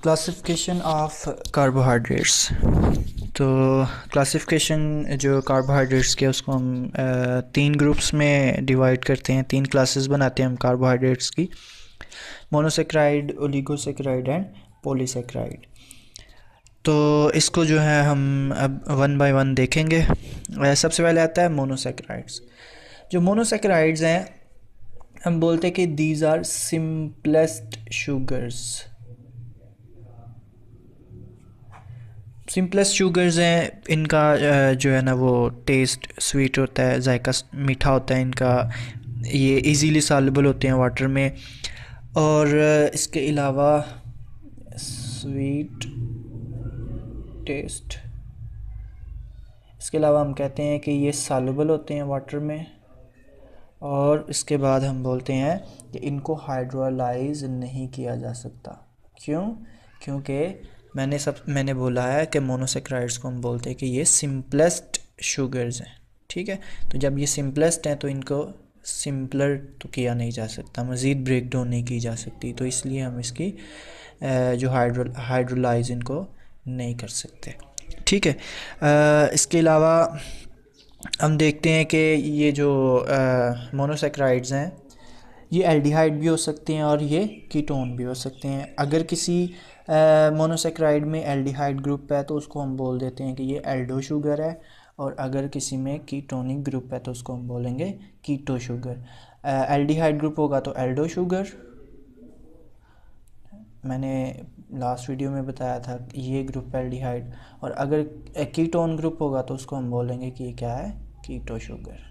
Classification of carbohydrates. तो classification जो carbohydrates के उसको हम तीन ग्रुप्स में डिवाइड करते हैं, तीन क्लासेस बनाते हैं हम कार्बोहाइड्रेट्स की: मोनोसेक्राइड, ओलिगोसेक्राइड एंड पॉलीसेक्राइड। तो इसको जो है हम अब वन बाय वन देखेंगे। सबसे पहले आता है मोनोसेक्राइड्स। जो मोनोसेक्राइड्स हैं, हम बोलते हैं कि these are simplest sugars. Simplest sugars हैं, इनका जो है ना वो टेस्ट स्वीट होता है, जायका मीठा होता है इनका, ये इजीली सॉल्युबल होते हैं वाटर में। और इसके अलावा स्वीट टेस्ट, इसके अलावा हम कहते हैं कि ये सॉल्युबल होते हैं वाटर में। और इसके बाद हम बोलते हैं कि इनको हाइड्रोलाइज नहीं किया जा सकता। क्यों? क्योंकि मैंने बोला है कि मोनोसेक्राइड्स को हम बोलते हैं कि ये सिंपलेस्ट शुगर्स हैं। ठीक है, तो जब ये सिंपलेस्ट हैं तो इनको सिंपलर तो किया नहीं जा सकता, मज़ीद ब्रेक डाउन नहीं की जा सकती, तो इसलिए हम इसकी जो हाइड्रोलाइज इनको नहीं कर सकते। ठीक है, इसके अलावा हम देखते हैं कि ये जो मोनोसेक्राइड्स हैं, ये एल्डिहाइड भी हो सकते हैं और ये कीटोन भी हो सकते हैं। अगर किसी मोनोसेक्राइड में एल्डिहाइड ग्रुप है तो उसको हम बोल देते हैं कि ये एल्डो शुगर है, और अगर किसी में कीटोनिक ग्रुप है तो उसको हम बोलेंगे कीटो शुगर। एल्डिहाइड ग्रुप होगा तो एल्डो शुगर, मैंने लास्ट वीडियो में बताया था ये ग्रुप एल्डिहाइड। और अगर कीटोन ग्रुप होगा तो उसको हम बोलेंगे कि ये क्या है, कीटो शुगर।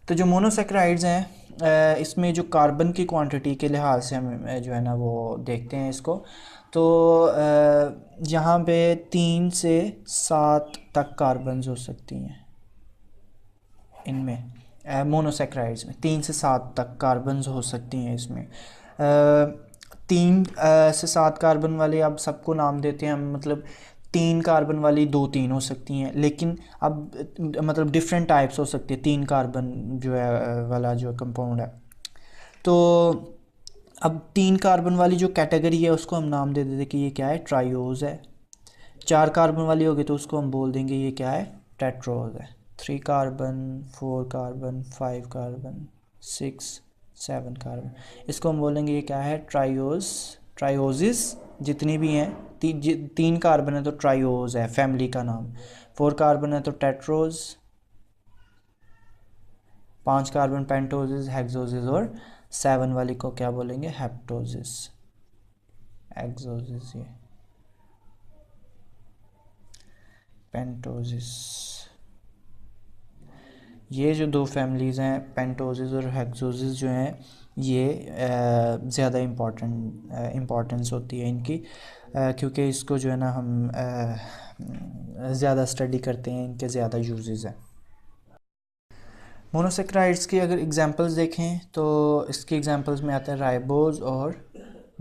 तो जो मोनोसेक्राइड्स हैं, इसमें जो कार्बन की क्वांटिटी के लिहाज से हम जो है ना वो देखते हैं इसको, तो यहाँ पे 3 से 7 तक कार्बन्स हो सकती हैं इनमें। मोनोसेक्राइड्स में 3 से 7 तक कार्बन्स हो सकती हैं इसमें। 3 से 7 कार्बन वाले अब सबको नाम देते हैं हम, मतलब 3 कार्बन वाली 2-3 हो सकती हैं, लेकिन अब मतलब डिफरेंट टाइप्स हो सकती है 3 कार्बन जो है वाला जो कंपाउंड है। तो अब 3 कार्बन वाली जो कैटेगरी है उसको हम नाम दे देते कि ये क्या है, ट्राइओज है। 4 कार्बन वाली होगी तो उसको हम बोल देंगे ये क्या है, टेट्रोज है। 3 कार्बन, 4 कार्बन, 5 कार्बन, 6, 7 कार्बन, इसको हम बोलेंगे ये क्या है, ट्राइओज, ट्राइओजिस। जितनी भी हैं 3 कार्बन है तो ट्राइओज है फैमिली का नाम। 4 कार्बन है तो टेट्रोज, 5 कार्बन पेंटोजिस, हेक्सोजिस, और 7 वाली को क्या बोलेंगे, हेप्टोजिस, एक्सोजिस, ये पेंटोजिस। ये जो 2 फैमिलीज़ हैं, पेंटोजिस और हेक्सोजिस, जो हैं ये ज़्यादा इम्पोर्टेंस होती है इनकी, क्योंकि इसको जो है ना हम ज़्यादा स्टडी करते हैं, इनके ज़्यादा यूजेस हैं। मोनोसेक्राइड्स की अगर एग्जांपल्स देखें तो इसकी एग्जांपल्स में आता है राइबोज और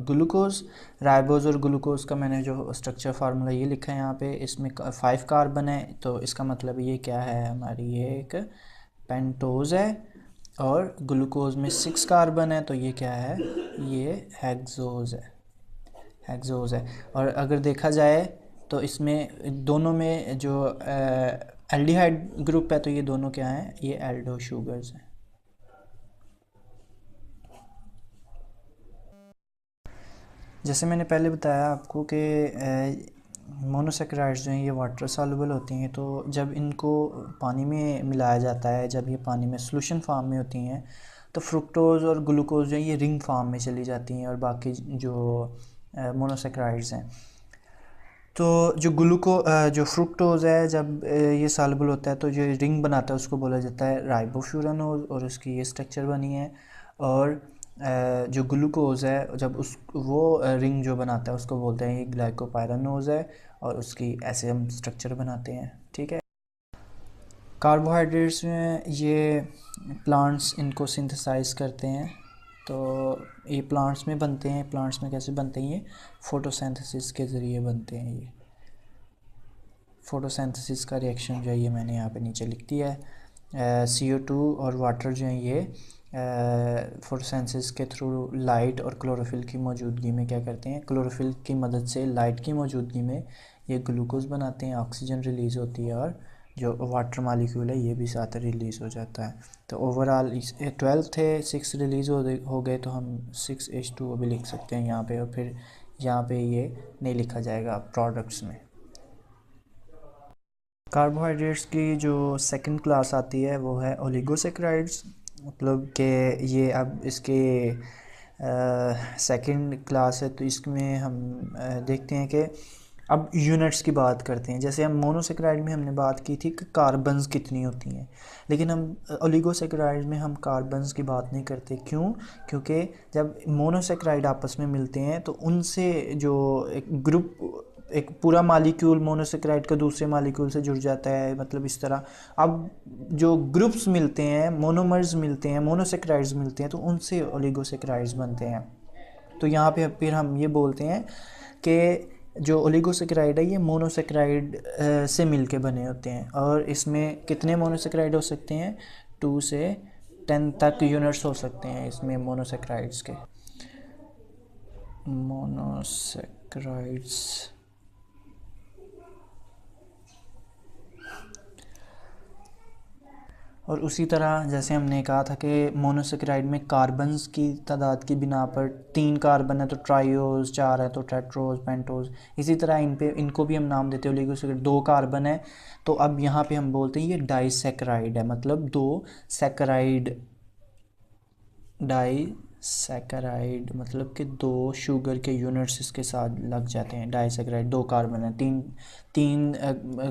ग्लूकोज। राइबोज और ग्लूकोज का मैंने जो स्ट्रक्चर फार्मूला ये लिखा है यहाँ पे, इसमें 5 कार्बन है, तो इसका मतलब ये क्या है हमारी, ये एक पेंटोज है। और ग्लूकोज में 6 कार्बन है तो ये क्या है, ये हेक्सोज है, हेक्सोज है। और अगर देखा जाए तो इसमें दोनों में जो एल्डिहाइड ग्रुप है तो ये दोनों क्या हैं, ये एल्डो शुगर्स हैं। जैसे मैंने पहले बताया आपको कि मोनोसेक्राइड्स जो हैं ये वाटर सॉल्युबल होती हैं, तो जब इनको पानी में मिलाया जाता है, जब ये पानी में सोल्यूशन फार्म में होती हैं, तो फ्रुक्टोज और ग्लूकोज जो है ये रिंग फार्म में चली जाती हैं, और बाकी जो मोनोसेक्राइड्स हैं, तो जो फ्रुक्टोज है जब ये सॉल्युबल होता है तो जो रिंग बनाता है उसको बोला जाता है राइबोफ्यूरानोज, और उसकी ये स्ट्रक्चर बनी है। और जो ग्लूकोज है जब वो रिंग जो बनाता है उसको बोलते हैं ये ग्लाइकोपाइरानोज है, और उसकी ऐसे हम स्ट्रक्चर बनाते हैं। ठीक है, कार्बोहाइड्रेट्स में ये प्लांट्स इनको सिंथेसाइज करते हैं, तो ये प्लांट्स में बनते हैं। प्लांट्स में कैसे बनते हैं, ये फोटोसिंथेसिस के ज़रिए बनते हैं। ये फोटोसिंथेसिस का रिएक्शन जो है ये मैंने यहाँ पे नीचे लिख दिया है। CO2 और वाटर जो है ये फोटोसिंथेसिस के थ्रू लाइट और क्लोरोफिल की मौजूदगी में क्या करते हैं, क्लोरोफिल की मदद से लाइट की मौजूदगी में ये ग्लूकोज बनाते हैं, ऑक्सीजन रिलीज़ होती है और जो वाटर मालिक्यूल है ये भी साथ रिलीज़ हो जाता है। तो ओवरऑल 12 थे, 6 रिलीज़ हो गए, तो हम 6H2O भी लिख सकते हैं यहाँ पे, और फिर यहाँ पे ये नहीं लिखा जाएगा प्रोडक्ट्स में। कार्बोहाइड्रेट्स की जो सेकंड क्लास आती है वो है ओलिगोसेक्राइड्स, मतलब कि ये अब इसके सेकंड क्लास है। तो इसमें हम देखते हैं कि अब यूनिट्स की बात करते हैं। जैसे हम मोनोसेक्राइड में हमने बात की थी कि कार्बन्स कितनी होती हैं, लेकिन हम ओलिगोसेक्राइड में हम कार्बन्स की बात नहीं करते। क्यों? क्योंकि जब मोनोसेक्राइड आपस में मिलते हैं तो उनसे जो एक ग्रुप, एक पूरा मालिक्यूल मोनोसेक्राइड का दूसरे मालिक्यूल से जुड़ जाता है, मतलब इस तरह। अब जो ग्रुप्स मिलते हैं, मोनोमर्स मिलते हैं, मोनोसेक्राइड्स मिलते हैं, तो उनसे ओलिगोसेक्राइड्स बनते हैं। तो यहाँ पे फिर हम ये बोलते हैं कि जो ओलिगोसेक्राइड है ये मोनोसेक्राइड से मिलके बने होते हैं, और इसमें कितने मोनोसेक्राइड हो सकते हैं? 2 से 10 तक यूनिट्स हो सकते हैं इसमें मोनोसेक्राइड्स के। मोनोसेक्राइड्स और उसी तरह जैसे हमने कहा था कि मोनोसेक्राइड में कार्बन्स की तादाद की बिना पर 3 कार्बन है तो ट्राइओज, 4 है तो टेट्रोज, पेंटोज। इसी तरह इनको भी हम नाम देते हैं ओलिगोसेक्राइड। 2 कार्बन है तो अब यहाँ पे हम बोलते हैं ये डाइसेक्राइड है, मतलब 2 सैकराइड। डाइसैकराइड मतलब कि 2 शुगर के यूनिट्स इसके साथ लग जाते हैं। डाइसैकराइड 2 कार्बन है, तीन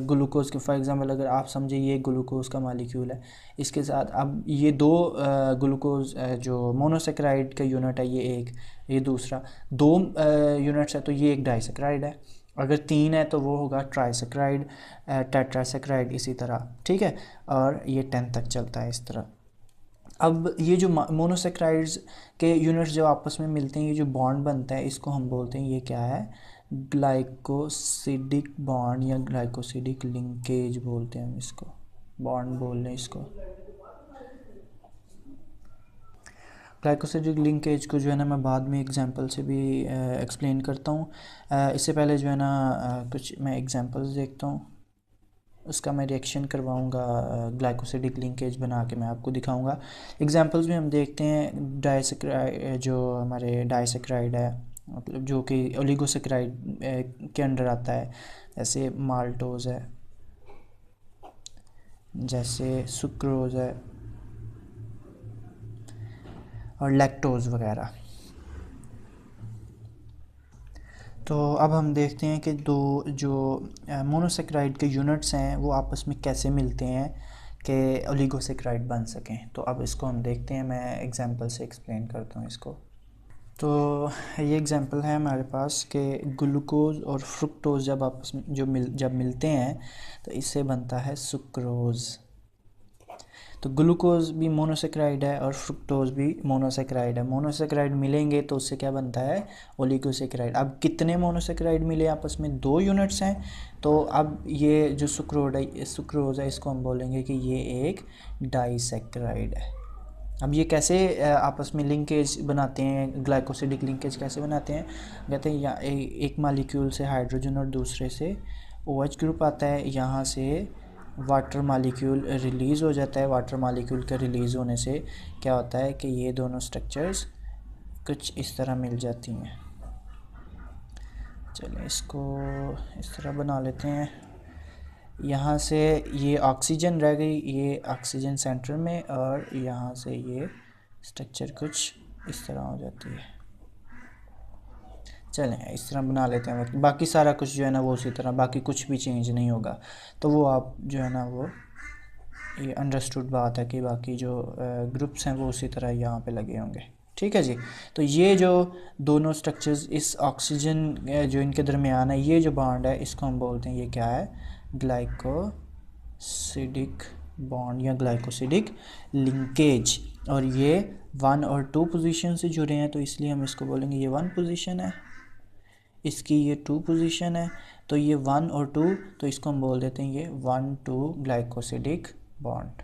ग्लूकोज के, फॉर एग्जांपल अगर आप समझे ये ग्लूकोज का मालिक्यूल है, इसके साथ अब ये 2 ग्लूकोज जो मोनोसेक्राइड का यूनिट है ये एक, ये दूसरा, 2 यूनिट्स है तो ये एक डाइसैकराइड है। अगर 3 है तो वो होगा ट्राइसैकराइड, टेट्रासैकराइड, इसी तरह, ठीक है। और ये 10 तक चलता है इस तरह। अब ये जो मोनोसेक्राइड्स के यूनिट्स जो आपस में मिलते हैं, ये जो बॉन्ड बनता है इसको हम बोलते हैं, ये क्या है? ग्लाइकोसिडिक बॉन्ड या ग्लाइकोसिडिक लिंकेज बोलते हैं हम इसको, बॉन्ड बोल रहे हैं इसको। ग्लाइकोसिडिक लिंकेज को जो है ना मैं बाद में एग्जांपल से भी एक्सप्लेन करता हूँ। इससे पहले जो है ना कुछ मैं एग्जांपल्स देखता हूँ, उसका मैं रिएक्शन करवाऊँगा, ग्लाइकोसिडिक लिंकेज बना के मैं आपको दिखाऊँगा। एग्जांपल्स में हम देखते हैं डाइसेक्राइड, जो हमारे डाइसेक्राइड है, मतलब जो कि ओलिगोसेक्राइड के अंडर आता है, जैसे माल्टोज है, जैसे सुक्रोज है और लैक्टोज वगैरह। तो अब हम देखते हैं कि 2 जो मोनोसेक्राइड के यूनिट्स हैं वो आपस में कैसे मिलते हैं कि ओलिगोसेक्राइड बन सकें। तो अब इसको हम देखते हैं, मैं एग्जांपल से एक्सप्लेन करता हूँ इसको। तो ये एग्जांपल है हमारे पास कि ग्लूकोज और फ्रुक्टोज जब आपस में जब मिलते हैं तो इससे बनता है सुक्रोज़। तो ग्लूकोज भी मोनोसेक्राइड है और फ्रुक्टोज भी मोनोसेक्राइड है। मोनोसेक्राइड मिलेंगे तो उससे क्या बनता है? ओलिगोसेक्राइड। अब कितने मोनोसेक्राइड मिले आपस में? 2 यूनिट्स हैं। तो अब ये जो सुक्रोज है इसको हम बोलेंगे कि ये एक डाइसेक्राइड है। अब ये कैसे आपस में लिंकेज बनाते हैं, ग्लाइकोसिडिक लिंकेज कैसे बनाते हैं? कहते हैं एक मालिक्यूल से हाइड्रोजन और दूसरे से OH ग्रुप आता है, यहाँ से वाटर मालिक्यूल रिलीज़ हो जाता है। वाटर मालिक्यूल के रिलीज़ होने से क्या होता है कि ये दोनों स्ट्रक्चर्स कुछ इस तरह मिल जाती हैं। चलिए इसको इस तरह बना लेते हैं। यहाँ से ये ऑक्सीजन रह गई, ये ऑक्सीजन सेंटर में, और यहाँ से ये स्ट्रक्चर कुछ इस तरह हो जाती है। चलें इस तरह बना लेते हैं, बाकी सारा कुछ जो है ना वो उसी तरह, बाकी कुछ भी चेंज नहीं होगा। तो वो आप जो है ना वो ये अंडरस्टूड बात है कि बाकी जो ग्रुप्स हैं वो उसी तरह यहाँ पे लगे होंगे, ठीक है जी। तो ये जो दोनों स्ट्रक्चर्स इस ऑक्सीजन जो इनके दरमियान है, ये जो बॉन्ड है इसको हम बोलते हैं, ये क्या है? ग्लाइकोसिडिक बॉन्ड या ग्लाइकोसिडिक लिंकेज। और ये 1 और 2 पोजीशन से जुड़े हैं, तो इसलिए हम इसको बोलेंगे ये 1 पोजीशन है, इसकी ये 2 पोजीशन है, तो ये 1 और 2, तो इसको हम बोल देते हैं ये 1-2 ग्लाइकोसिडिक बॉन्ड।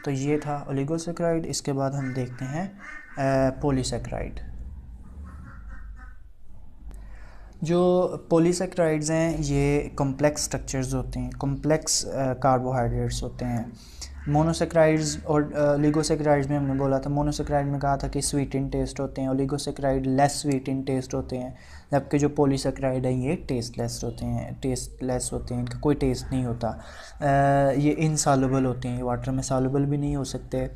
तो ये था ओलिगोसैकेराइड। इसके बाद हम देखते हैं पॉलीसैकेराइड। जो पॉलीसैकेराइड्स हैं ये कॉम्प्लेक्स स्ट्रक्चर्स होते हैं, कॉम्प्लेक्स कार्बोहाइड्रेट्स होते हैं। मोनोसैकेराइड्स और ओलिगोसैकेराइड्स में हमने बोला था, मोनोसैकेराइड में कहा था कि स्वीट इन टेस्ट होते हैं, oligosaccharide less sweet in taste होते हैं, जबकि जो पॉलीसैकेराइड हैं ये टेस्टलेस होते हैं, इनका कोई टेस्ट नहीं होता। ये इनसॉल्युबल होते हैं, वाटर में सॉल्युबल भी नहीं हो सकते।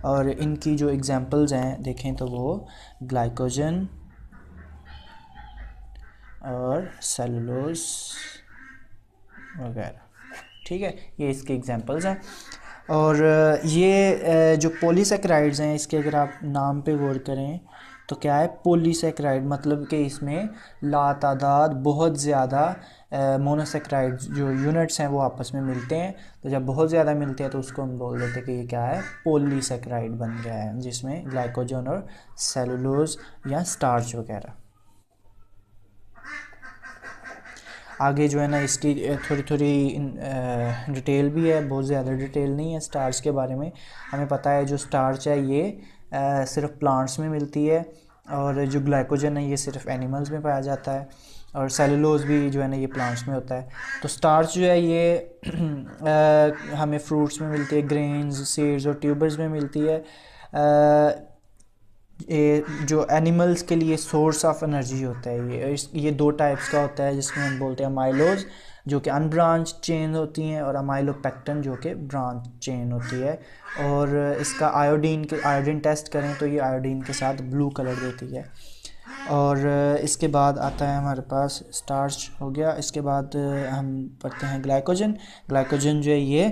और इनकी जो एग्जांपल्स हैं देखें तो वो ग्लाइकोजन और सेलुलोज वगैरह, ठीक है, ये इसके एग्जांपल्स हैं। और ये जो पॉलीसैकेराइड्स हैं इसके अगर आप नाम पे गौर करें तो क्या है, पॉलीसैकेराइड मतलब कि इसमें लातादाद बहुत ज़्यादा मोनोसैकेराइड जो यूनिट्स हैं वो आपस में मिलते हैं। तो जब बहुत ज़्यादा मिलते हैं तो उसको हम बोल देते हैं कि ये क्या है, पॉलीसैकेराइड बन गया है, जिसमें ग्लाइकोजन और सेलुलोज या स्टार्च वगैरह। आगे जो है ना इसकी थोड़ी थोड़ी डिटेल भी है, बहुत ज़्यादा डिटेल नहीं है स्टार्च के बारे में। हमें पता है जो स्टार्च है ये सिर्फ प्लांट्स में मिलती है, और जो ग्लाइकोजन है ये सिर्फ एनिमल्स में पाया जाता है, और सेलुलोज भी जो है ना ये प्लांट्स में होता है। तो स्टार्च जो है ये हमें फ्रूट्स में मिलती है, ग्रेन्स, सीड्स और ट्यूबर्स में मिलती है। ये जो एनिमल्स के लिए सोर्स ऑफ एनर्जी होता है, ये दो टाइप्स का होता है, जिसमें हम बोलते हैं अमाइलोज जो कि अनब्रांच चेन होती हैं, और अमाइलोपेक्टिन जो कि ब्रांच चेन होती है। और इसका आयोडीन टेस्ट करें तो ये आयोडीन के साथ ब्लू कलर देती है। और इसके बाद आता है हमारे पास स्टार्च हो गया। इसके बाद हम पढ़ते हैं ग्लाइकोजन जो है ये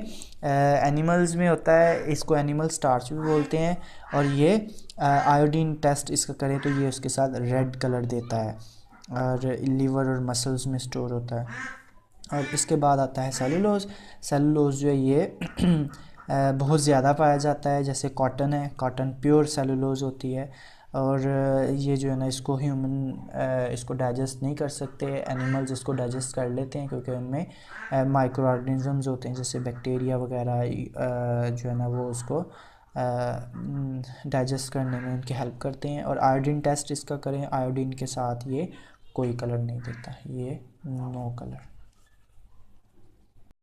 एनिमल्स में होता है, इसको एनिमल स्टार्च भी बोलते हैं। और ये आयोडीन टेस्ट इसका करें तो ये उसके साथ रेड कलर देता है, और लीवर और मसल्स में स्टोर होता है। और इसके बाद आता है सेलुलोज जो है ये बहुत ज़्यादा पाया जाता है, जैसे कॉटन है, कॉटन प्योर सेलुलोज होती है। और ये जो है ना इसको डाइजेस्ट नहीं कर सकते, एनिमल्स इसको डाइजेस्ट कर लेते हैं क्योंकि उनमें माइक्रो ऑर्गेनिजम्स होते हैं, जैसे बैक्टीरिया वगैरह जो है ना वो उसको डाइजेस्ट करने में उनकी हेल्प करते हैं। और आयोडीन टेस्ट इसका करें, आयोडीन के साथ ये कोई कलर नहीं देता, ये नो कलर।